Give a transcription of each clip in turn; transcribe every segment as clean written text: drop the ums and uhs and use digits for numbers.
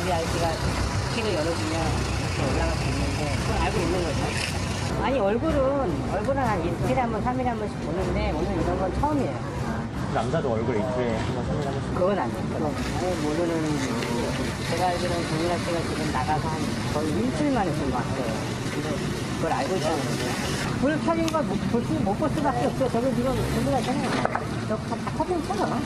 우리 아이씨가 키를 열어주면 이렇게 올라갈 수 있는데 그걸 알고 있는 거죠. 아니 얼굴은 한 이틀에 한 번, 3일에 한 번씩 보는데 오늘 이런 건 처음이에요. 남자도 얼굴 이틀에 한 번, 3일에 한 번씩. 그건 아니에요. 아예 모르는 제가 알기로는 정유라 씨가 지금 나가서 한 거의 일주일 만에 좀 왔어요. 근데 그걸 알고 있다는 거죠. 불 켜진 거 못 볼 수밖에 없어. 저기 지금 정유라잖아요. 저다 켜졌잖아.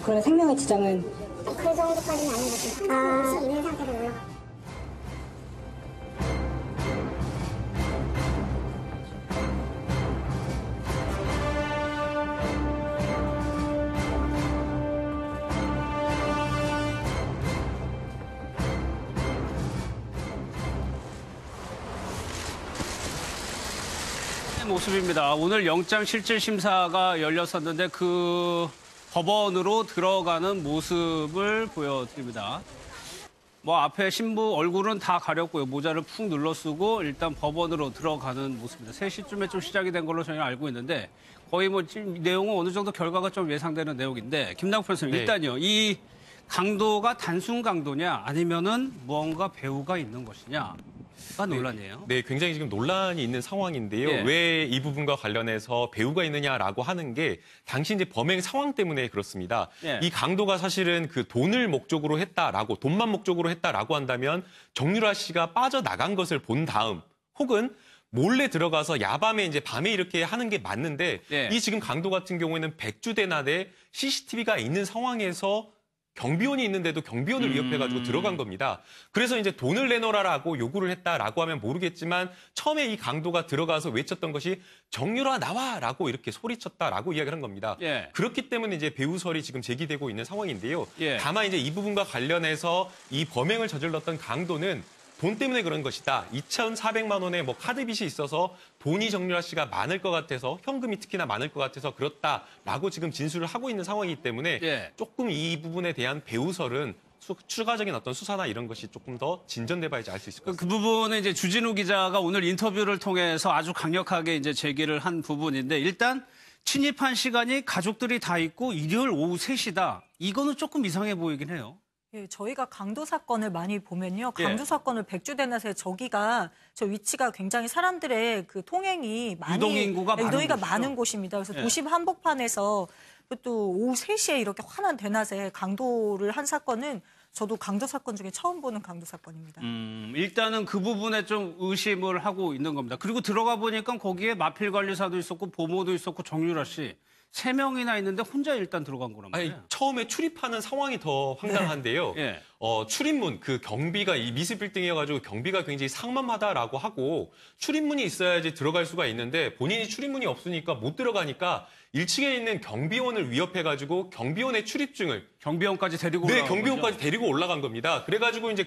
그런 생명의 지장은 그 정도까지는 아닌 것 같아요. 혹시 있는 상태로 올라. 모습입니다. 오늘 영장실질심사가 열렸었는데 그 법원으로 들어가는 모습을 보여드립니다. 뭐 앞에 신부 얼굴은 다 가렸고요. 모자를 푹 눌러 쓰고 일단 법원으로 들어가는 모습입니다. 3시쯤에 좀 시작이 된 걸로 저희는 알고 있는데 거의 뭐 지금 내용은 어느 정도 결과가 좀 예상되는 내용인데 김남국 변호사님 일단요. 이 강도가 단순 강도냐 아니면은 무언가 배후가 있는 것이냐. 논란이에요. 네, 굉장히 지금 논란이 있는 상황인데요. 예. 왜 이 부분과 관련해서 배우가 있느냐라고 하는 게 당시 이제 범행 상황 때문에 그렇습니다. 예. 이 강도가 사실은 그 돈을 목적으로 했다라고 돈만 목적으로 했다라고 한다면 정유라 씨가 빠져나간 것을 본 다음 혹은 몰래 들어가서 야밤에 이제 밤에 이렇게 하는 게 맞는데 예. 이 지금 강도 같은 경우에는 백주대낮에 CCTV가 있는 상황에서 경비원이 있는데도 경비원을 위협해가지고 들어간 겁니다. 그래서 이제 돈을 내놓으라고 요구를 했다라고 하면 모르겠지만 처음에 이 강도가 들어가서 외쳤던 것이 정유라 나와라고 이렇게 소리쳤다라고 이야기를 한 겁니다. 예. 그렇기 때문에 이제 배우설이 지금 제기되고 있는 상황인데요. 예. 다만 이제 이 부분과 관련해서 이 범행을 저질렀던 강도는 돈 때문에 그런 것이다. 2,400만 원의 뭐 카드빚이 있어서 돈이 정유라 씨가 많을 것 같아서 현금이 특히나 많을 것 같아서 그렇다라고 지금 진술을 하고 있는 상황이기 때문에 예. 조금 이 부분에 대한 배우설은 추가적인 어떤 수사나 이런 것이 조금 더 진전돼 봐야지 알 수 있을 것 같습니다. 그 부분은 이제 주진우 기자가 오늘 인터뷰를 통해서 아주 강력하게 이제 제기를 한 부분인데 일단 침입한 시간이 가족들이 다 있고 일요일 오후 3시다. 이거는 조금 이상해 보이긴 해요. 예, 저희가 강도 사건을 많이 보면요. 강도 예. 사건을 백주대낮에 저기가 저 위치가 굉장히 사람들의 그 통행이 많이 유동인구가 많은 유동인구가 곳이죠. 많은 곳입니다. 그래서 예. 도심 한복판에서 또 오후 3시에 이렇게 환한 대낮에 강도를 한 사건은 저도 강도 사건 중에 처음 보는 강도 사건입니다. 일단은 그 부분에 좀 의심을 하고 있는 겁니다. 그리고 들어가 보니까 거기에 마필관리사도 있었고 보모도 있었고 정유라 씨 3명이나 있는데 혼자 일단 들어간 거란 아니, 말이에요. 처음에 출입하는 상황이 더 황당한데요. 예. 출입문, 그 경비가 이 미스빌딩이어가지고 경비가 굉장히 상만하다라고 하고 출입문이 있어야지 들어갈 수가 있는데 본인이 출입문이 없으니까 못 들어가니까 1층에 있는 경비원을 위협해가지고 경비원의 출입증을 경비원까지 데리고 네, 올라간 경비원까지 거죠? 데리고 올라간 겁니다. 그래가지고 이제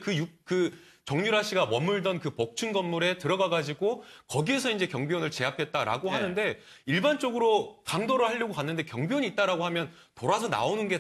정유라 씨가 머물던 그 복층 건물에 들어가가지고 거기에서 이제 경비원을 제압했다라고 네. 하는데 일반적으로 강도를 하려고 갔는데 경비원이 있다라고 하면 돌아서 나오는 게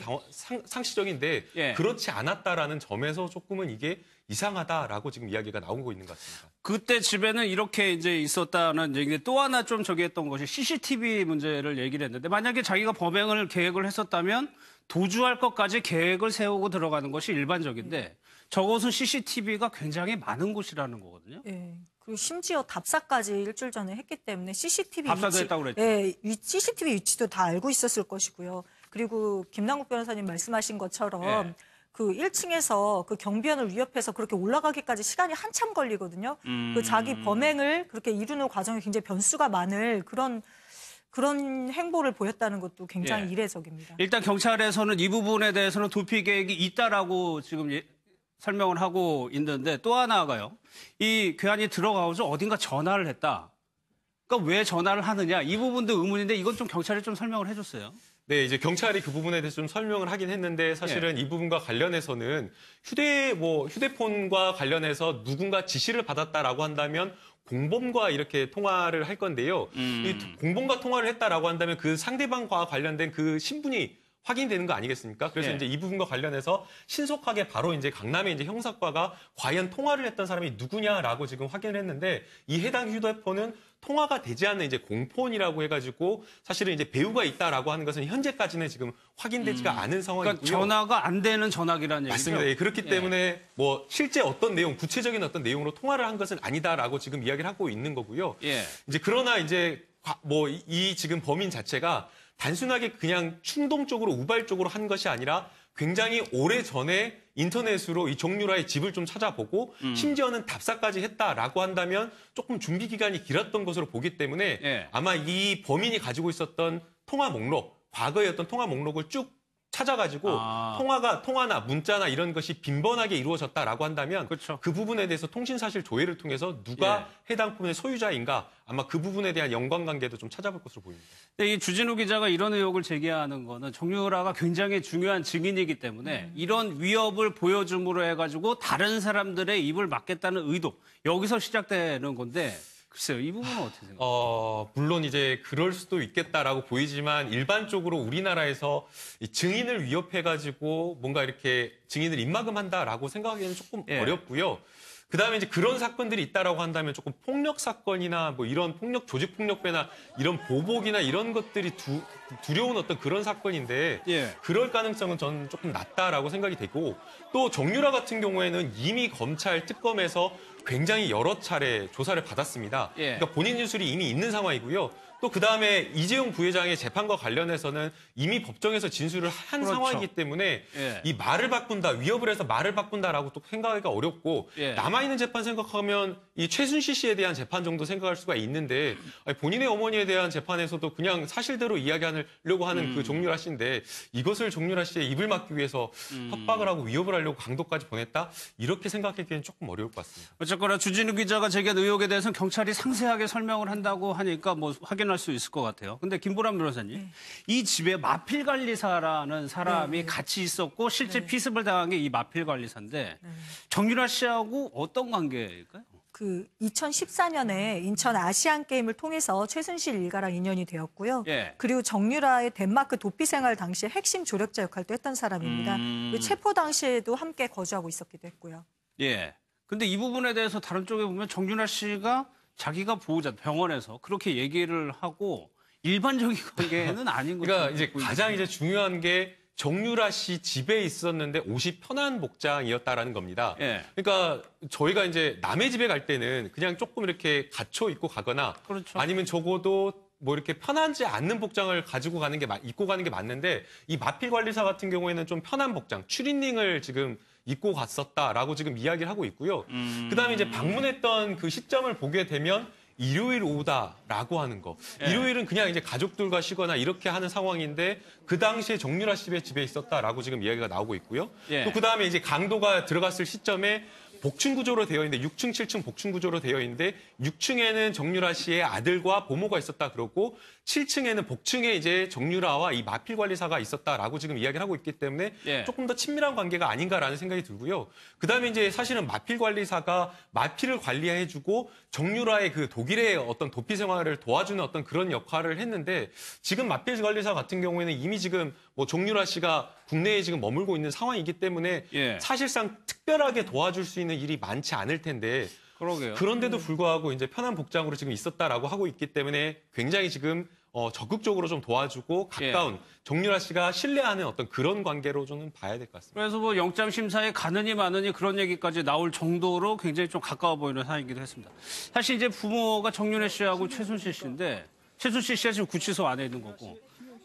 상식적인데 예. 그렇지 않았다라는 점에서 조금은 이게 이상하다라고 지금 이야기가 나오고 있는 것 같습니다. 그때 집에는 이렇게 이제 있었다는 얘기인데 또 하나 좀 저기 했던 것이 CCTV 문제를 얘기를 했는데 만약에 자기가 범행을 계획을 했었다면 도주할 것까지 계획을 세우고 들어가는 것이 일반적인데 저것은 CCTV가 굉장히 많은 곳이라는 거거든요. 예. 그리고 심지어 답사까지 일주일 전에 했기 때문에 CCTV 답사도 했다고 그랬죠. 예, CCTV 위치도 다 알고 있었을 것이고요. 그리고 김남국 변호사님 말씀하신 것처럼 예. 그 1층에서 그 경비원을 위협해서 그렇게 올라가기까지 시간이 한참 걸리거든요. 그 자기 범행을 그렇게 이루는 과정에 굉장히 변수가 많을 그런 행보를 보였다는 것도 굉장히 예. 이례적입니다. 일단 경찰에서는 이 부분에 대해서는 도피 계획이 있다라고 지금 설명을 하고 있는데 또 하나가요. 이 괴한이 들어가서 어딘가 전화를 했다. 그러니까 왜 전화를 하느냐 이 부분도 의문인데 이건 좀 경찰이 좀 설명을 해줬어요. 네, 이제 경찰이 그 부분에 대해서 좀 설명을 하긴 했는데 사실은 이 부분과 관련해서는 휴대폰과 관련해서 누군가 지시를 받았다라고 한다면 공범과 이렇게 통화를 할 건데요. 이 공범과 통화를 했다라고 한다면 그 상대방과 관련된 그 신분이 확인되는 거 아니겠습니까? 그래서 예. 이제 이 부분과 관련해서 신속하게 바로 이제 강남의 이제 형사과가 과연 통화를 했던 사람이 누구냐라고 지금 확인을 했는데 이 해당 휴대폰은 통화가 되지 않는 이제 공폰이라고 해가지고 사실은 이제 배우가 있다라고 하는 것은 현재까지는 지금 확인되지가 않은 상황이고요. 그러니까 전화가 안 되는 전화기라는 얘기죠. 맞습니다. 예, 그렇기 예. 때문에 뭐 실제 어떤 내용, 구체적인 어떤 내용으로 통화를 한 것은 아니다라고 지금 이야기를 하고 있는 거고요. 예. 이제 그러나 이제 뭐 이 지금 범인 자체가 단순하게 그냥 충동적으로 우발적으로 한 것이 아니라 굉장히 오래 전에 인터넷으로 이 정유라의 집을 좀 찾아보고 심지어는 답사까지 했다라고 한다면 조금 준비 기간이 길었던 것으로 보기 때문에 예. 아마 이 범인이 가지고 있었던 통화 목록, 과거의 어떤 통화 목록을 쭉 찾아가지고 통화나 문자나 이런 것이 빈번하게 이루어졌다라고 한다면 그렇죠. 그 부분에 대해서 통신사실 조회를 통해서 누가 해당 폰의 소유자인가 아마 그 부분에 대한 연관관계도 좀 찾아볼 것으로 보입니다. 이 주진우 기자가 이런 의혹을 제기하는 거는 정유라가 굉장히 중요한 증인이기 때문에 이런 위협을 보여줌으로 해가지고 다른 사람들의 입을 막겠다는 의도 여기서 시작되는 건데 글쎄요, 이 부분은 어떻게 생각하세요? 물론 이제 그럴 수도 있겠다라고 보이지만 일반적으로 우리나라에서 이 증인을 위협해가지고 뭔가 이렇게 증인을 입막음한다라고 생각하기에는 조금 예. 어렵고요. 그다음에 이제 그런 사건들이 있다라고 한다면 조금 폭력 사건이나 뭐 이런 폭력 조직 폭력배나 이런 보복이나 이런 것들이 두려운 어떤 그런 사건인데 예. 그럴 가능성은 저는 조금 낮다라고 생각이 되고 또 정유라 같은 경우에는 이미 검찰 특검에서 굉장히 여러 차례 조사를 받았습니다. 예. 그러니까 본인 진술이 이미 있는 상황이고요. 또 그다음에 이재용 부회장의 재판과 관련해서는 이미 법정에서 진술을 한 그렇죠. 상황이기 때문에 예. 이 말을 바꾼다, 위협을 해서 말을 바꾼다라고 또 생각하기가 어렵고 예. 남아있는 재판 생각하면 이 최순실 씨에 대한 재판 정도 생각할 수가 있는데 아니, 본인의 어머니에 대한 재판에서도 그냥 사실대로 이야기하려고 하는 그 정유라 씨인데 이것을 정유라 씨의 입을 막기 위해서 협박을 하고 위협을 하려고 강도까지 보냈다? 이렇게 생각하기에는 조금 어려울 것 같습니다. 어쨌거나 주진우 기자가 제기한 의혹에 대해서는 경찰이 상세하게 설명을 한다고 하니까 뭐 확인할 수 있을 것 같아요. 근데 김보람 변호사님, 이 집에 마필관리사라는 사람이 같이 있었고 실제 피습을 당한 게 이 마필관리사인데 정유라 씨하고 어떤 관계일까요? 그 2014년에 인천 아시안 게임을 통해서 최순실 일가랑 인연이 되었고요. 예. 그리고 정유라의 덴마크 도피 생활 당시에 핵심 조력자 역할도 했던 사람입니다. 그리고 체포 당시에도 함께 거주하고 있었기도 했고요. 예. 근데 이 부분에 대해서 다른 쪽에 보면 정유라 씨가 자기가 보호자 병원에서 그렇게 얘기를 하고 일반적인 관계는 아닌 거죠. 그러니까 이제 가장 이제 중요한 게 정유라 씨 집에 있었는데 옷이 편한 복장이었다라는 겁니다. 예. 그러니까 저희가 이제 남의 집에 갈 때는 그냥 조금 이렇게 갖춰 입고 가거나 그렇죠. 아니면 적어도 뭐 이렇게 편하지 않는 복장을 가지고 가는 게 입고 가는 게 맞는데 이 마필 관리사 같은 경우에는 좀 편한 복장, 추리닝을 지금 입고 갔었다라고 지금 이야기를 하고 있고요. 그다음에 이제 방문했던 그 시점을 보게 되면 일요일 오후다라고 하는 거. 예. 일요일은 그냥 이제 가족들과 쉬거나 이렇게 하는 상황인데 그 당시에 정유라 씨의 집에 있었다라고 지금 이야기가 나오고 있고요. 예. 또 그다음에 이제 강도가 들어갔을 시점에 복층 구조로 되어 있는데 6층, 7층 복층 구조로 되어 있는데 6층에는 정유라 씨의 아들과 보모가 있었다 그러고 7층에는 복층에 이제 정유라와 이 마필 관리사가 있었다라고 지금 이야기를 하고 있기 때문에 예. 조금 더 친밀한 관계가 아닌가라는 생각이 들고요. 그다음에 이제 사실은 마필 관리사가 마필을 관리해주고 정유라의 그 독일의 어떤 도피 생활을 도와주는 어떤 그런 역할을 했는데 지금 마필 관리사 같은 경우에는 이미 지금 뭐 정유라 씨가 국내에 지금 머물고 있는 상황이기 때문에 예. 사실상 특별하게 도와줄 수 있는 일이 많지 않을 텐데 그러게요. 그런데도 불구하고 이제 편한 복장으로 지금 있었다라고 하고 있기 때문에 굉장히 지금 적극적으로 좀 도와주고 가까운 정유라 씨가 신뢰하는 어떤 그런 관계로 저는 봐야 될 것 같습니다. 그래서 뭐 영장 심사에 가느니 마느니 그런 얘기까지 나올 정도로 굉장히 좀 가까워 보이는 사안이기도 했습니다. 사실 이제 부모가 정윤혜 씨하고 최순실 씨인데 최순실 씨가 지금 구치소 안에 있는 거고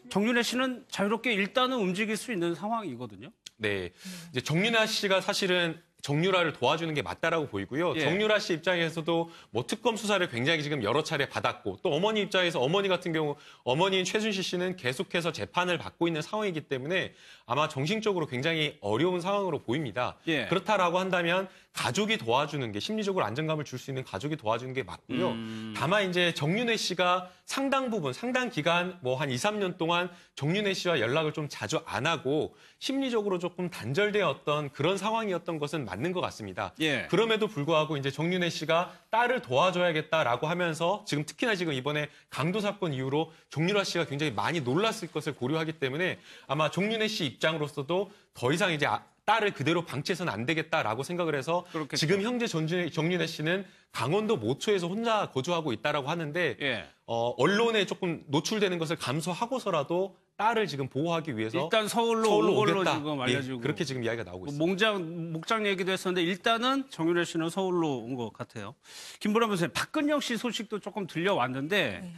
정윤혜 씨는 자유롭게 일단은 움직일 수 있는 상황이거든요. 네, 이제 정유라 씨가 사실은 정유라를 도와주는 게 맞다라고 보이고요. 예. 정유라 씨 입장에서도 뭐 특검 수사를 굉장히 지금 여러 차례 받았고 또 어머니 입장에서 어머니 같은 경우 어머니인 최순실 씨는 계속해서 재판을 받고 있는 상황이기 때문에 아마 정신적으로 굉장히 어려운 상황으로 보입니다. 예. 그렇다라고 한다면 가족이 도와주는 게 심리적으로 안정감을 줄 수 있는 가족이 도와주는 게 맞고요. 다만 이제 정윤회 씨가 상당 부분, 상당 기간 뭐 한 2, 3년 동안 정윤회 씨와 연락을 좀 자주 안 하고 심리적으로 조금 단절되었던 그런 상황이었던 것은 맞는 것 같습니다. 예. 그럼에도 불구하고 이제 정윤회 씨가 딸을 도와줘야겠다라고 하면서 지금 특히나 지금 이번에 강도 사건 이후로 정윤아 씨가 굉장히 많이 놀랐을 것을 고려하기 때문에 아마 정윤회 씨 입장으로서도 더 이상 이제 딸을 그대로 방치해서는 안 되겠다라고 생각을 해서 그렇겠죠. 지금 현재 정윤회 씨는 강원도 모초에서 혼자 거주하고 있다라고 하는데 예. 언론에 조금 노출되는 것을 감수하고서라도 딸을 지금 보호하기 위해서 일단 서울로 온 걸로 오겠다. 지금 알려지고. 예, 그렇게 지금 이야기가 나오고 있습니다. 목장 얘기도 했었는데 일단은 정윤회 씨는 서울로 온 것 같아요. 김보람 변호사님, 박근영 씨 소식도 조금 들려왔는데 네.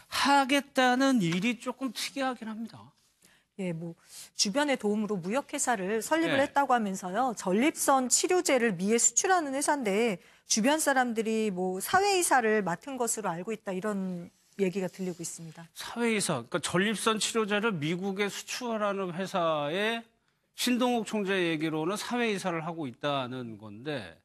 하겠다는 일이 조금 특이하긴 합니다. 예, 뭐 주변의 도움으로 무역회사를 설립을 예. 했다고 하면서요. 전립선 치료제를 미에 수출하는 회사인데 주변 사람들이 뭐 사회이사를 맡은 것으로 알고 있다 이런 얘기가 들리고 있습니다. 사회이사, 그러니까 전립선 치료제를 미국에 수출하는 회사에 신동욱 총재 얘기로는 사회이사를 하고 있다는 건데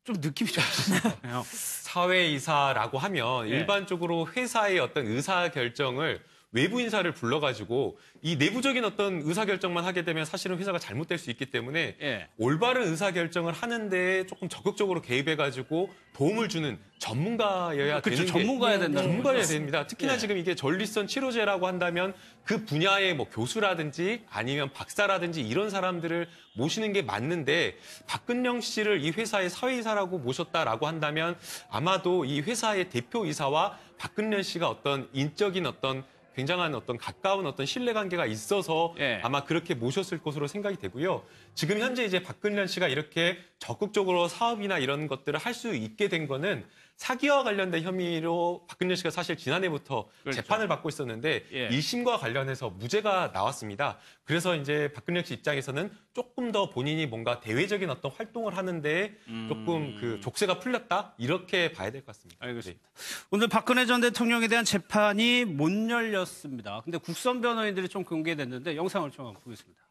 좀 느낌이 좀 있어요. 사회이사라고 하면 예. 일반적으로 회사의 어떤 의사결정을 외부 인사를 불러가지고 이 내부적인 어떤 의사결정만 하게 되면 사실은 회사가 잘못될 수 있기 때문에 예. 올바른 의사결정을 하는데 조금 적극적으로 개입해가지고 도움을 주는 전문가여야 그렇죠. 되는 게 전문가여야 된다는 전문가여야 거죠. 됩니다. 특히나 예. 지금 이게 전립선 치료제라고 한다면 그 분야의 뭐 교수라든지 아니면 박사라든지 이런 사람들을 모시는 게 맞는데 박근영 씨를 이 회사의 사회이사라고 모셨다라고 한다면 아마도 이 회사의 대표이사와 박근영 씨가 어떤 인적인 어떤 굉장한 어떤 가까운 어떤 신뢰관계가 있어서 예. 아마 그렇게 모셨을 것으로 생각이 되고요. 지금 현재 이제 박근현 씨가 이렇게 적극적으로 사업이나 이런 것들을 할 수 있게 된 거는 사기와 관련된 혐의로 박근현 씨가 사실 지난해부터 그렇죠. 재판을 받고 있었는데 예. 1심과 관련해서 무죄가 나왔습니다. 그래서 이제 박근현 씨 입장에서는 조금 더 본인이 뭔가 대외적인 어떤 활동을 하는데 조금 그 족쇄가 풀렸다 이렇게 봐야 될 것 같습니다. 알겠습니다. 오늘 박근혜 전 대통령에 대한 재판이 못 열렸습니다. 근데 국선 변호인들이 좀 공개됐는데 영상을 좀 한번 보겠습니다.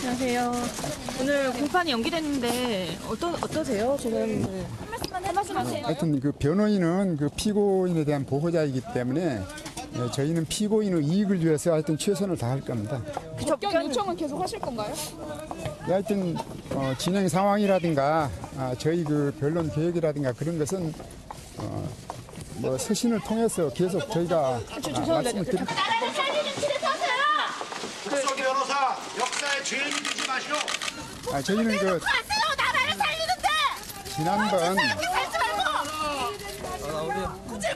안녕하세요. 오늘 공판이 연기됐는데 어떠세요? 지금 한 말씀 하세요. 하여튼 그 변호인은 그 피고인에 대한 보호자이기 때문에 저희는 피고인의 이익을 위해서 하여튼 최선을 다할 겁니다. 접견 요청은 계속 하실 건가요? 하여튼 진행 상황이라든가 저희 그 변론 계획이라든가 그런 것은 뭐 서신을 통해서 계속 저희가 말씀을 드립니다. 국선 변호사 역사의 죄인 되지 마시오. 저희는 그 나라를 살리는데 지난번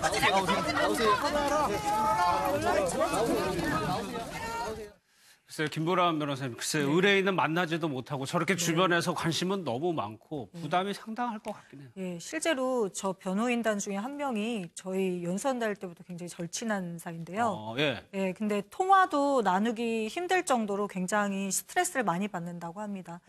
살지 말고 글쎄요, 김보람 변호사님, 글쎄 의뢰인은 만나지도 못하고 저렇게 주변에서 관심은 너무 많고 부담이 상당할 것 같긴 해요. 예, 실제로 저 변호인단 중에 한 명이 저희 연수원 다닐 때부터 굉장히 절친한 사이인데요. 예. 예, 근데 통화도 나누기 힘들 정도로 굉장히 스트레스를 많이 받는다고 합니다.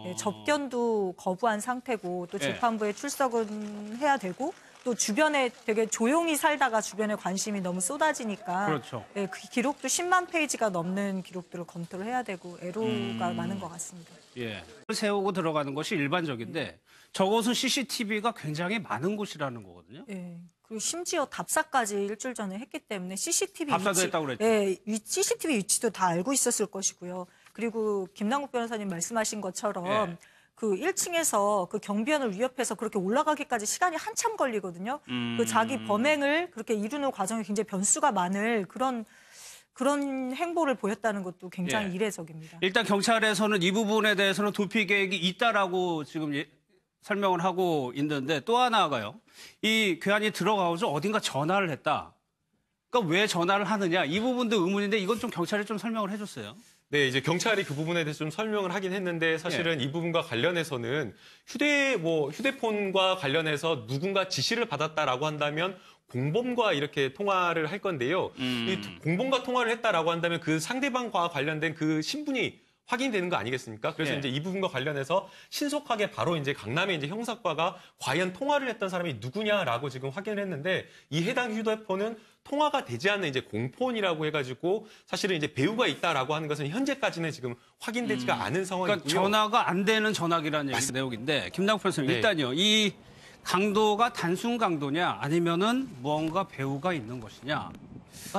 예, 접견도 거부한 상태고 또 예. 재판부에 출석은 해야 되고 또 주변에 되게 조용히 살다가 주변에 관심이 너무 쏟아지니까 그렇죠. 예, 그 기록도 10만 페이지가 넘는 기록들을 검토를 해야 되고 애로가 많은 것 같습니다. 예. 세우고 들어가는 것이 일반적인데 저곳은 CCTV가 굉장히 많은 곳이라는 거거든요. 예. 그리고 심지어 답사까지 일주일 전에 했기 때문에 CCTV 답사도 했다고 그랬죠. 예, CCTV 위치도 다 알고 있었을 것이고요. 그리고 김남국 변호사님 말씀하신 것처럼 예. 그 1층에서 그 경비원을 위협해서 그렇게 올라가기까지 시간이 한참 걸리거든요. 그 자기 범행을 그렇게 이루는 과정에 굉장히 변수가 많을 그런 행보를 보였다는 것도 굉장히 예. 이례적입니다. 일단 경찰에서는 이 부분에 대해서는 도피 계획이 있다라고 지금 설명을 하고 있는데 또 하나가요. 이 괴한이 들어가서 어딘가 전화를 했다. 그러니까 왜 전화를 하느냐 이 부분도 의문인데 이건 좀 경찰이 좀 설명을 해줬어요. 네, 이제 경찰이 그 부분에 대해서 좀 설명을 하긴 했는데 사실은 이 부분과 관련해서는 휴대폰과 관련해서 누군가 지시를 받았다라고 한다면 공범과 이렇게 통화를 할 건데요. 이 공범과 통화를 했다라고 한다면 그 상대방과 관련된 그 신분이 확인되는 거 아니겠습니까? 그래서 예. 이제 이 부분과 관련해서 신속하게 바로 이제 강남의 이제 형사과가 과연 통화를 했던 사람이 누구냐라고 지금 확인을 했는데 이 해당 휴대폰은 통화가 되지 않는 이제 공폰이라고 해가지고 사실은 이제 배우가 있다라고 하는 것은 현재까지는 지금 확인되지가 않은 상황이고요. 그러니까 전화가 안 되는 전화기라는 내용인데 김남국 변호사님 네. 일단요 이 강도가 단순 강도냐 아니면은 무언가 배우가 있는 것이냐가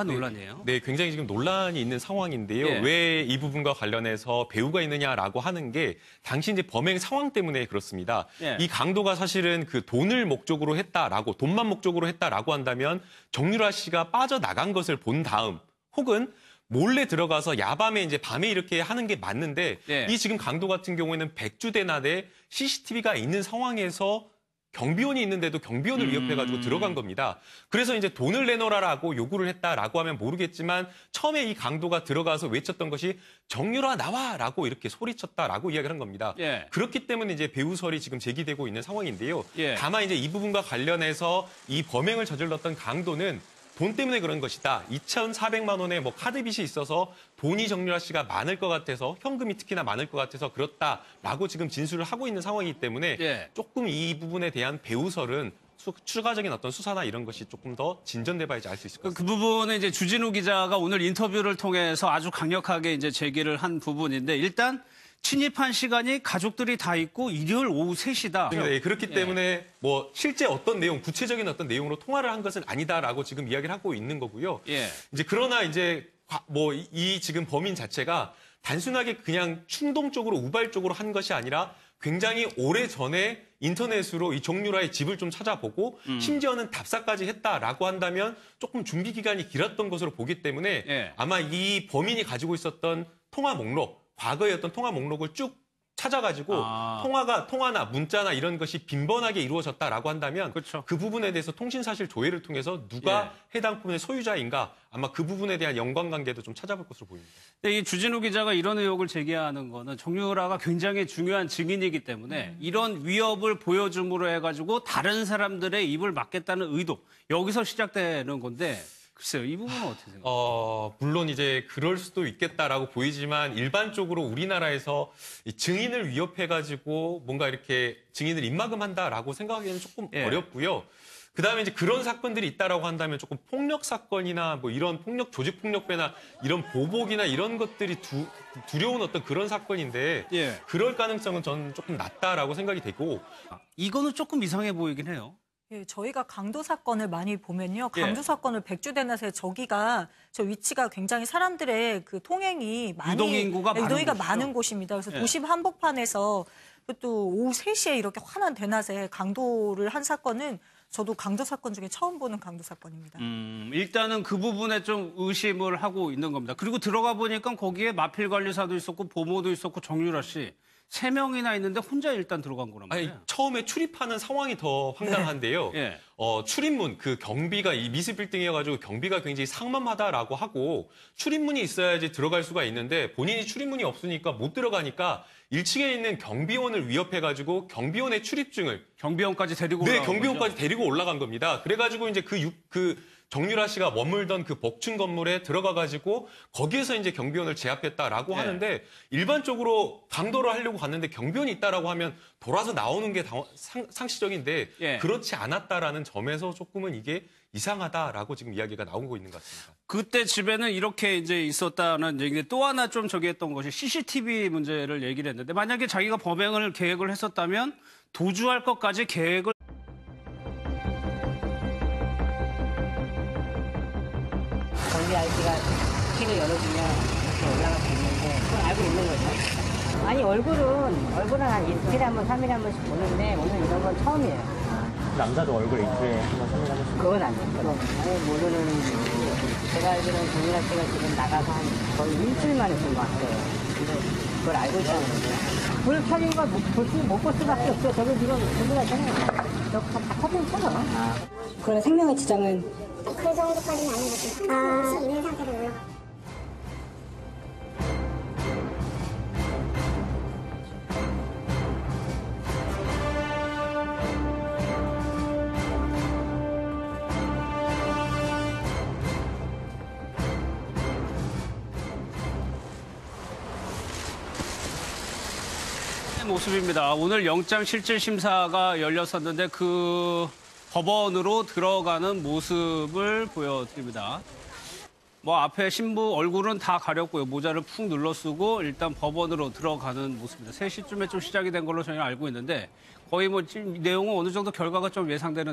논란이에요. 네, 굉장히 지금 논란이 있는 상황인데요. 예. 왜 이 부분과 관련해서 배우가 있느냐라고 하는 게 당시 이제 범행 상황 때문에 그렇습니다. 예. 이 강도가 사실은 그 돈을 목적으로 했다라고 돈만 목적으로 했다라고 한다면 정유라 씨가 빠져나간 것을 본 다음 혹은 몰래 들어가서 야밤에 이제 밤에 이렇게 하는 게 맞는데 예. 이 지금 강도 같은 경우에는 백주대낮에 CCTV가 있는 상황에서 경비원이 있는데도 경비원을 위협해가지고 들어간 겁니다. 그래서 이제 돈을 내놓으라고 요구를 했다라고 하면 모르겠지만 처음에 이 강도가 들어가서 외쳤던 것이 정유라 나와라고 이렇게 소리쳤다라고 이야기를 한 겁니다. 예. 그렇기 때문에 이제 배우설이 지금 제기되고 있는 상황인데요. 예. 다만 이제 이 부분과 관련해서 이 범행을 저질렀던 강도는 돈 때문에 그런 것이다. 2,400만 원의 뭐 카드빚이 있어서 돈이 정유라 씨가 많을 것 같아서 현금이 특히나 많을 것 같아서 그렇다라고 지금 진술을 하고 있는 상황이기 때문에 예. 조금 이 부분에 대한 배우설은 추가적인 어떤 수사나 이런 것이 조금 더 진전돼봐야지 알 수 있을 것 같습니다. 그 부분은 이제 주진우 기자가 오늘 인터뷰를 통해서 아주 강력하게 이제 제기를 한 부분인데 일단 침입한 시간이 가족들이 다 있고 일요일 오후 3시다. 네, 그렇기 때문에 뭐 실제 어떤 내용, 구체적인 어떤 내용으로 통화를 한 것은 아니다라고 지금 이야기를 하고 있는 거고요. 예. 이제 그러나 이제 뭐 이 지금 범인 자체가 단순하게 그냥 충동적으로 우발적으로 한 것이 아니라 굉장히 오래 전에 인터넷으로 이 정유라의 집을 좀 찾아보고 심지어는 답사까지 했다라고 한다면 조금 준비 기간이 길었던 것으로 보기 때문에 예. 아마 이 범인이 가지고 있었던 통화 목록, 과거의 어떤 통화 목록을 쭉 찾아가지고 통화나 문자나 이런 것이 빈번하게 이루어졌다라고 한다면 그렇죠. 그 부분에 대해서 통신사실 조회를 통해서 누가 해당 부분의 소유자인가 아마 그 부분에 대한 연관관계도 좀 찾아볼 것으로 보입니다. 근데 이 주진우 기자가 이런 의혹을 제기하는 거는 정유라가 굉장히 중요한 증인이기 때문에 이런 위협을 보여줌으로 해가지고 다른 사람들의 입을 막겠다는 의도 여기서 시작되는 건데 글쎄요, 이 부분은 어떻게 생각하세요? 물론 이제 그럴 수도 있겠다라고 보이지만 일반적으로 우리나라에서 이 증인을 위협해가지고 뭔가 이렇게 증인을 입막음한다라고 생각하기에는 조금 어렵고요. 그다음에 이제 그런 사건들이 있다라고 한다면 조금 폭력 사건이나 뭐 이런 폭력 조직 폭력배나 이런 보복이나 이런 것들이 두려운 어떤 그런 사건인데 그럴 가능성은 저는 조금 낮다라고 생각이 되고 이거는 조금 이상해 보이긴 해요. 예, 저희가 강도 사건을 많이 보면요. 강도 사건을 백주대낮에 저기가 저 위치가 굉장히 사람들의 그 통행이 많이 유동인구가 많은 곳입니다. 그래서 도심 한복판에서 또 오후 3시에 이렇게 환한 대낮에 강도를 한 사건은 저도 강도 사건 중에 처음 보는 강도 사건입니다. 일단은 그 부분에 좀 의심을 하고 있는 겁니다. 그리고 들어가 보니까 거기에 마필 관리사도 있었고 보모도 있었고 정유라 씨 3명이나 있는데 혼자 일단 들어간 거란 말이에요. 아니, 처음에 출입하는 상황이 더 황당한데요. 예. 출입문, 그 경비가 이 미스 빌딩이어가지고 경비가 굉장히 상만하다라고 하고 출입문이 있어야지 들어갈 수가 있는데 본인이 출입문이 없으니까 못 들어가니까 1층에 있는 경비원을 위협해가지고 경비원의 출입증을 경비원까지 데리고 네, 올라간 경비원까지 거죠? 데리고 올라간 겁니다. 그래가지고 이제 정유라 씨가 머물던 그 복층 건물에 들어가가지고 거기에서 이제 경비원을 제압했다라고 하는데 일반적으로 강도를 하려고 갔는데 경비원이 있다라고 하면 돌아서 나오는 게 상식적인데 그렇지 않았다라는 점에서 조금은 이게 이상하다라고 지금 이야기가 나오고 있는 것 같습니다. 그때 집에는 이렇게 이제 있었다는 얘기인데 또 하나 좀 저기 했던 것이 CCTV 문제를 얘기를 했는데 만약에 자기가 범행을 계획을 했었다면 도주할 것까지 계획을 경비 아저씨가 키를 열어주면 이렇게 올라갈 수 있는데 그걸 알고 있는 거죠. 아니 얼굴은 한 이틀에 한 번, 3일에 한 번씩 보는데 오늘 이런 건 처음이에요. 남자도 얼굴 이틀에 한번 3일에 한 번씩. 그건 아니에요. 아예 모르는 제가 알기로는 정유라 씨가 지금 나가서 한 거의 일주일 만에 지금 왔어요. 근데 그걸 알고 있다는 거죠. 불 켜진 거 못 볼 수밖에 없어요. 저기 지금 정유라잖아요. 저다 켜져 있잖아. 그런 생명의 지장은 그 정도까지는 아닌 것 같아요. 혹시 있는 상태로요. 모습입니다. 오늘 영장 실질 심사가 열렸었는데 그 법원으로 들어가는 모습을 보여드립니다. 뭐 앞에 신부 얼굴은 다 가렸고요. 모자를 푹 눌러 쓰고 일단 법원으로 들어가는 모습입니다. 3시쯤에 좀 시작이 된 걸로 저희는 알고 있는데 거의 뭐 지금 내용은 어느 정도 결과가 좀 예상되는